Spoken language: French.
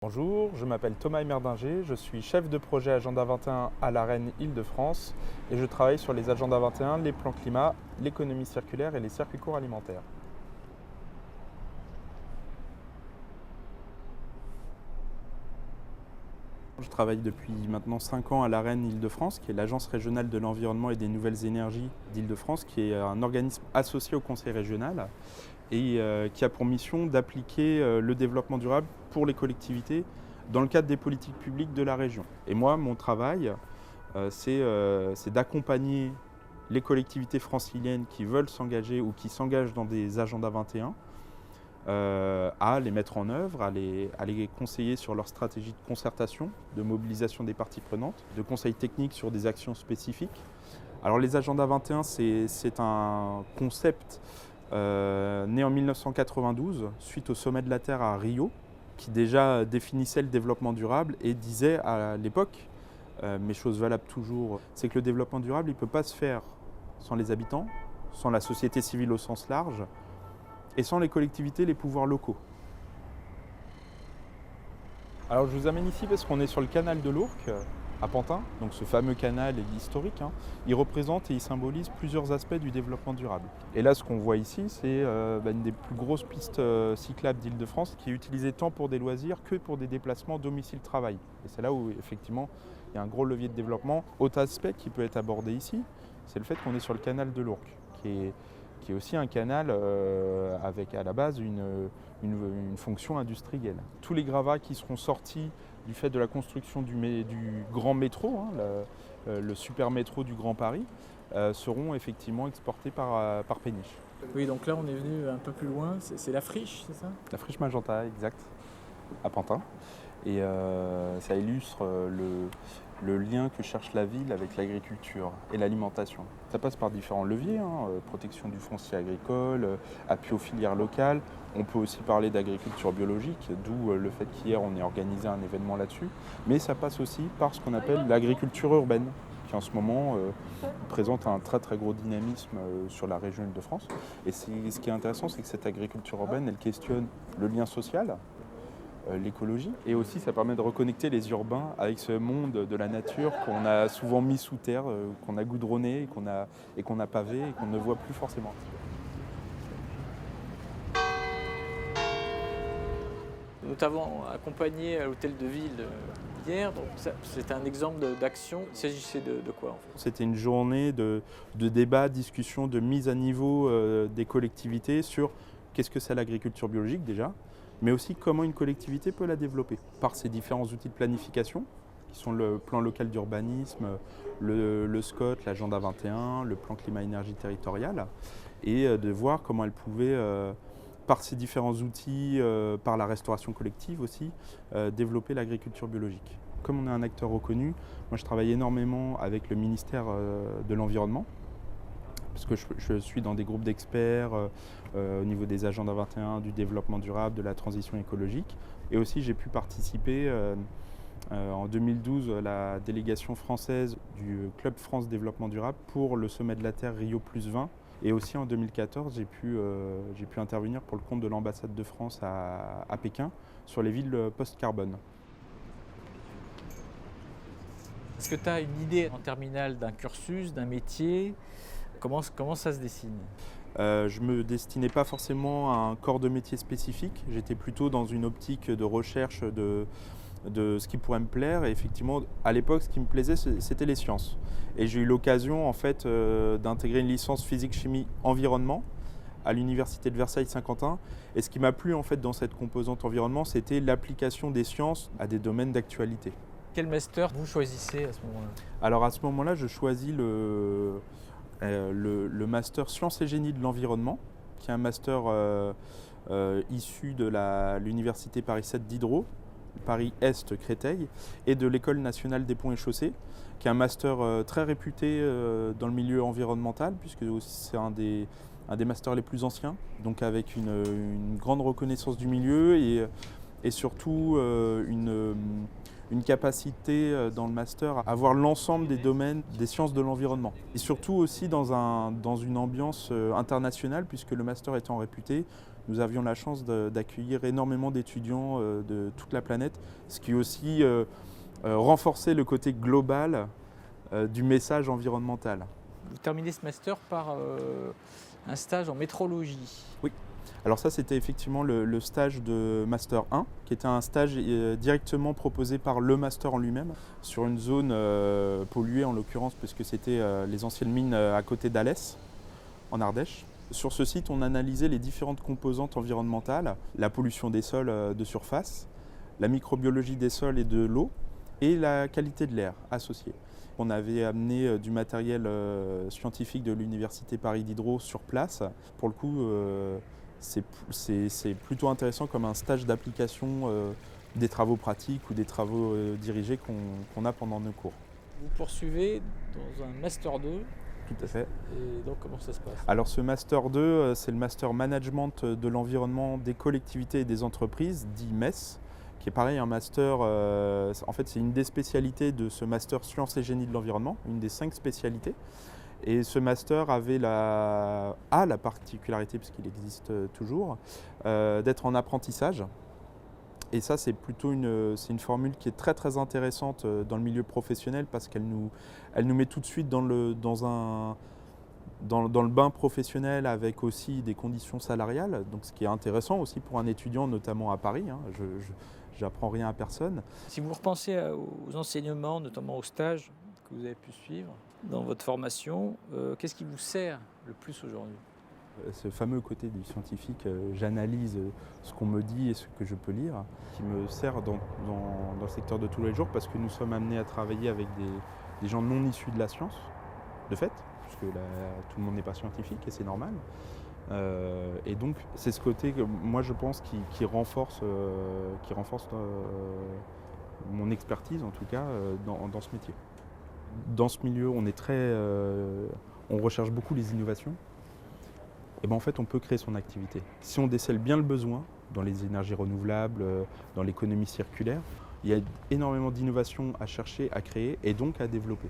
Bonjour, je m'appelle Thomas Emerdinger, je suis chef de projet Agenda 21 à l'AREN Île-de-France et je travaille sur les Agenda 21, les plans climat, l'économie circulaire et les circuits courts alimentaires. Je travaille depuis maintenant 5 ans à l'AREN Île-de-France, qui est l'Agence régionale de l'environnement et des nouvelles énergies d'Île-de-France, qui est un organisme associé au Conseil régional et qui a pour mission d'appliquer le développement durable pour les collectivités dans le cadre des politiques publiques de la région. Et moi, mon travail, c'est d'accompagner les collectivités franciliennes qui veulent s'engager ou qui s'engagent dans des agendas 21 à les mettre en œuvre, à les conseiller sur leur stratégie de concertation, de mobilisation des parties prenantes, de conseils techniques sur des actions spécifiques. Alors les agendas 21, c'est un concept né en 1992 suite au sommet de la Terre à Rio, qui déjà définissait le développement durable et disait à l'époque, mais chose valable toujours, c'est que le développement durable, il ne peut pas se faire sans les habitants, sans la société civile au sens large, et sans les collectivités, les pouvoirs locaux. Alors je vous amène ici parce qu'on est sur le canal de l'Ourcq, à Pantin, donc ce fameux canal historique. Il représente et il symbolise plusieurs aspects du développement durable. Et là, ce qu'on voit ici, c'est une des plus grosses pistes cyclables d'Île-de-France qui est utilisée tant pour des loisirs que pour des déplacements domicile-travail. Et c'est là où, effectivement, il y a un gros levier de développement. Autre aspect qui peut être abordé ici, c'est le fait qu'on est sur le canal de l'Ourcq, qui est aussi un canal avec à la base une fonction industrielle. Tous les gravats qui seront sortis du fait de la construction du grand métro, le super métro du Grand Paris, seront effectivement exportés par Péniche. Oui, donc là on est venu un peu plus loin, c'est la friche, c'est ça? La friche Magenta, exact, à Pantin. Et ça illustre le lien que cherche la ville avec l'agriculture et l'alimentation. Ça passe par différents leviers, protection du foncier agricole, appui aux filières locales. On peut aussi parler d'agriculture biologique, d'où le fait qu'hier on ait organisé un événement là-dessus. Mais ça passe aussi par ce qu'on appelle l'agriculture urbaine, qui en ce moment présente un très très gros dynamisme sur la région Île-de-France. Et ce qui est intéressant, c'est que cette agriculture urbaine, elle questionne le lien social, l'écologie. Et aussi, ça permet de reconnecter les urbains avec ce monde de la nature qu'on a souvent mis sous terre, qu'on a goudronné et qu'on a pavé et qu'on ne voit plus forcément. Nous t'avons accompagné à l'hôtel de ville hier, donc c'était un exemple d'action. Il s'agissait de quoi en fait? C'était une journée de débat, discussion, de mise à niveau des collectivités sur qu'est-ce que c'est l'agriculture biologique déjà, mais aussi comment une collectivité peut la développer par ses différents outils de planification, qui sont le plan local d'urbanisme, le SCOT, l'agenda 21, le plan climat-énergie territorial, et de voir comment elle pouvait, par ces différents outils, par la restauration collective aussi, développer l'agriculture biologique. Comme on est un acteur reconnu, moi je travaille énormément avec le ministère de l'Environnement, parce que je suis dans des groupes d'experts au niveau des agendas 21, du développement durable, de la transition écologique. Et aussi j'ai pu participer en 2012 à la délégation française du Club France Développement Durable pour le sommet de la Terre Rio+20. Et aussi en 2014, j'ai pu intervenir pour le compte de l'ambassade de France à Pékin sur les villes post-carbone. Est-ce que tu as une idée en terminale d'un cursus, d'un métier? Comment ça se dessine? Je ne me destinais pas forcément à un corps de métier spécifique. J'étais plutôt dans une optique de recherche de ce qui pourrait me plaire. Et effectivement, à l'époque, ce qui me plaisait, c'était les sciences. Et j'ai eu l'occasion en fait, d'intégrer une licence physique-chimie-environnement à l'université de Versailles-Saint-Quentin. Et ce qui m'a plu en fait, dans cette composante environnement, c'était l'application des sciences à des domaines d'actualité. Quel master vous choisissez à ce moment-là? Alors à ce moment-là, je choisis le master Sciences et Génie de l'environnement, qui est un master issu de l'université Paris 7 Diderot, Paris-Est Créteil, et de l'École nationale des ponts et chaussées, qui est un master très réputé dans le milieu environnemental, puisque c'est un des masters les plus anciens, donc avec une grande reconnaissance du milieu et surtout une capacité dans le master à voir l'ensemble des domaines des sciences de l'environnement. Et surtout aussi dans une ambiance internationale, puisque le master étant réputé, nous avions la chance d'accueillir énormément d'étudiants de toute la planète, ce qui aussi renforçait le côté global du message environnemental. Vous terminez ce master par un stage en métrologie. Oui. Alors ça, c'était effectivement le stage de Master 1, qui était un stage directement proposé par le Master en lui-même, sur une zone polluée en l'occurrence, puisque c'était les anciennes mines à côté d'Alès, en Ardèche. Sur ce site, on analysait les différentes composantes environnementales, la pollution des sols de surface, la microbiologie des sols et de l'eau, et la qualité de l'air associée. On avait amené du matériel scientifique de l'Université Paris Diderot sur place. Pour le coup, c'est plutôt intéressant comme un stage d'application des travaux pratiques ou des travaux dirigés qu'on a pendant nos cours. Vous poursuivez dans un Master 2. Tout à fait. Et donc comment ça se passe? Alors ce Master 2, c'est le Master Management de l'environnement des collectivités et des entreprises, dit MES, qui est pareil un master, en fait c'est une des spécialités de ce Master Sciences et Génie de l'environnement, une des 5 spécialités. Et ce master a la particularité, puisqu'il existe toujours, d'être en apprentissage. Et ça, c'est plutôt une formule qui est très très intéressante dans le milieu professionnel parce qu'elle nous met tout de suite dans le bain professionnel avec aussi des conditions salariales. Donc, ce qui est intéressant aussi pour un étudiant, notamment à Paris. Je n'apprends rien à personne. Si vous repensez aux enseignements, notamment aux stages que vous avez pu suivre dans votre formation, qu'est-ce qui vous sert le plus aujourd'hui? Ce fameux côté du scientifique, j'analyse ce qu'on me dit et ce que je peux lire, qui me sert dans le secteur de tous les jours parce que nous sommes amenés à travailler avec des gens non issus de la science, de fait, puisque tout le monde n'est pas scientifique et c'est normal. Et donc c'est ce côté que moi je pense qui renforce mon expertise en tout cas dans ce métier. Dans ce milieu, on recherche beaucoup les innovations. Et en fait, on peut créer son activité. Si on décèle bien le besoin dans les énergies renouvelables, dans l'économie circulaire, il y a énormément d'innovations à chercher, à créer et donc à développer.